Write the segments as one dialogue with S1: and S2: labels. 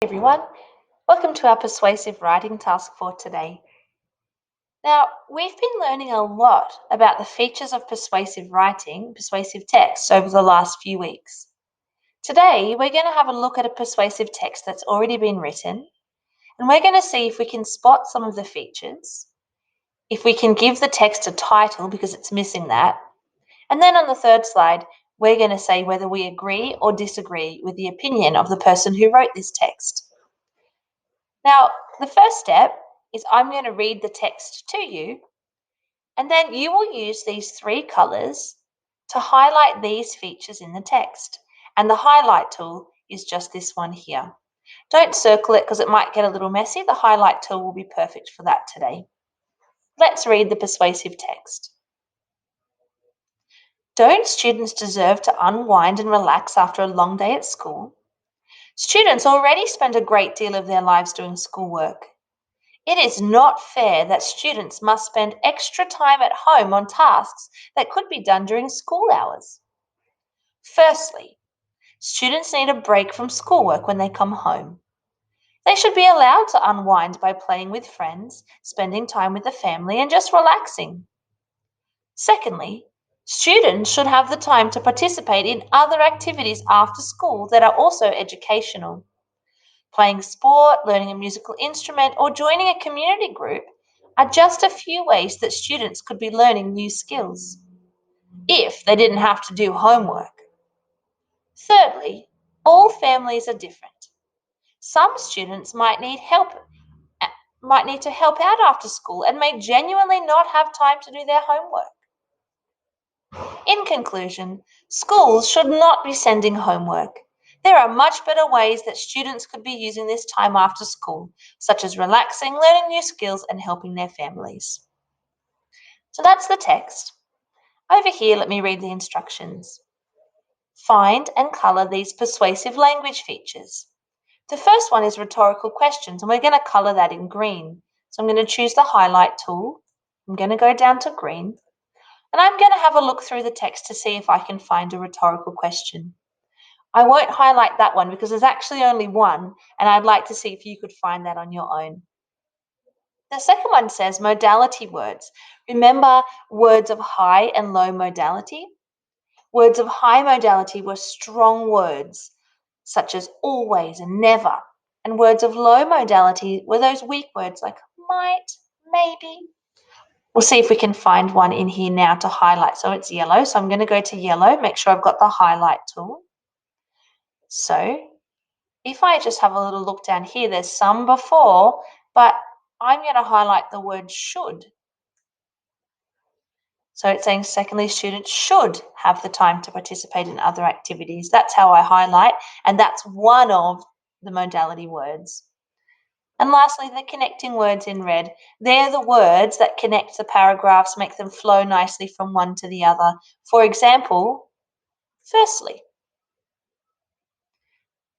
S1: Everyone, welcome to our persuasive writing task for today. Now, we've been learning a lot about the features of persuasive writing, persuasive text over the last few weeks. Today, we're going to have a look at a persuasive text that's already been written, and we're going to see if we can spot some of the features, if we can give the text a title because it's missing that, and then on the third slide, we're going to say whether we agree or disagree with the opinion of the person who wrote this text. Now, the first step is I'm going to read the text to you, and then you will use these three colors to highlight these features in the text. And the highlight tool is just this one here. Don't circle it because it might get a little messy. The highlight tool will be perfect for that today. Let's read the persuasive text. Don't students deserve to unwind and relax after a long day at school? Students already spend a great deal of their lives doing schoolwork. It is not fair that students must spend extra time at home on tasks that could be done during school hours. Firstly, students need a break from schoolwork when they come home. They should be allowed to unwind by playing with friends, spending time with the family, and just relaxing. Secondly, students should have the time to participate in other activities after school that are also educational. Playing sport, learning a musical instrument, or joining a community group are just a few ways that students could be learning new skills if they didn't have to do homework. Thirdly, all families are different. Some students might need to help out after school and may genuinely not have time to do their homework. In conclusion, schools should not be sending homework. There are much better ways that students could be using this time after school, such as relaxing, learning new skills, and helping their families. So that's the text. Over here, let me read the instructions. Find and color these persuasive language features. The first one is rhetorical questions, and we're going to color that in green. So I'm going to choose the highlight tool. I'm going to go down to green. And I'm going to have a look through the text to see if I can find a rhetorical question. I won't highlight that one because there's actually only one, and I'd like to see if you could find that on your own. The second one says modality words. Remember words of high and low modality? Words of high modality were strong words, such as always and never. And words of low modality were those weak words like might, maybe. We'll see if we can find one in here now to highlight. So it's yellow. So I'm going to go to yellow, make sure I've got the highlight tool. So if I just have a little look down here, there's some before, but I'm going to highlight the word should. So it's saying secondary students should have the time to participate in other activities. That's how I highlight, and that's one of the modality words. And lastly, the connecting words in red. They're the words that connect the paragraphs, make them flow nicely from one to the other. For example, firstly.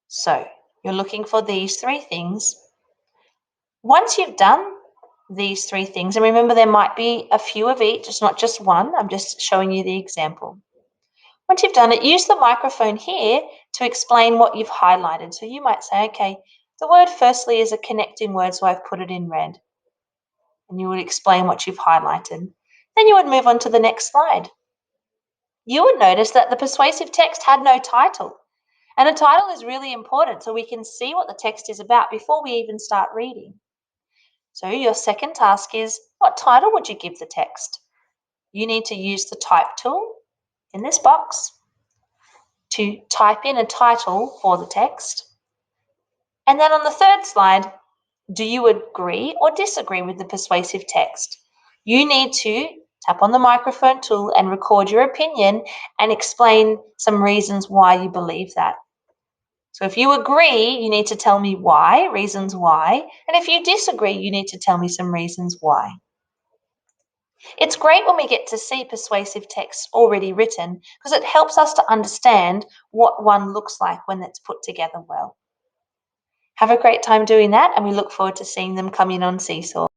S1: So you're looking for these three things. Once you've done these three things, and remember there might be a few of each, it's not just one, I'm just showing you the example. Once you've done it, use the microphone here to explain what you've highlighted. So you might say, okay, the word firstly is a connecting word, so I've put it in red. And you would explain what you've highlighted. Then you would move on to the next slide. You would notice that the persuasive text had no title. And a title is really important so we can see what the text is about before we even start reading. So your second task is, what title would you give the text? You need to use the type tool in this box to type in a title for the text. And then on the third slide, do you agree or disagree with the persuasive text? You need to tap on the microphone tool and record your opinion and explain some reasons why you believe that. So if you agree, you need to tell me why, reasons why. And if you disagree, you need to tell me some reasons why. It's great when we get to see persuasive text already written because it helps us to understand what one looks like when it's put together well. Have a great time doing that, and we look forward to seeing them come in on Seesaw.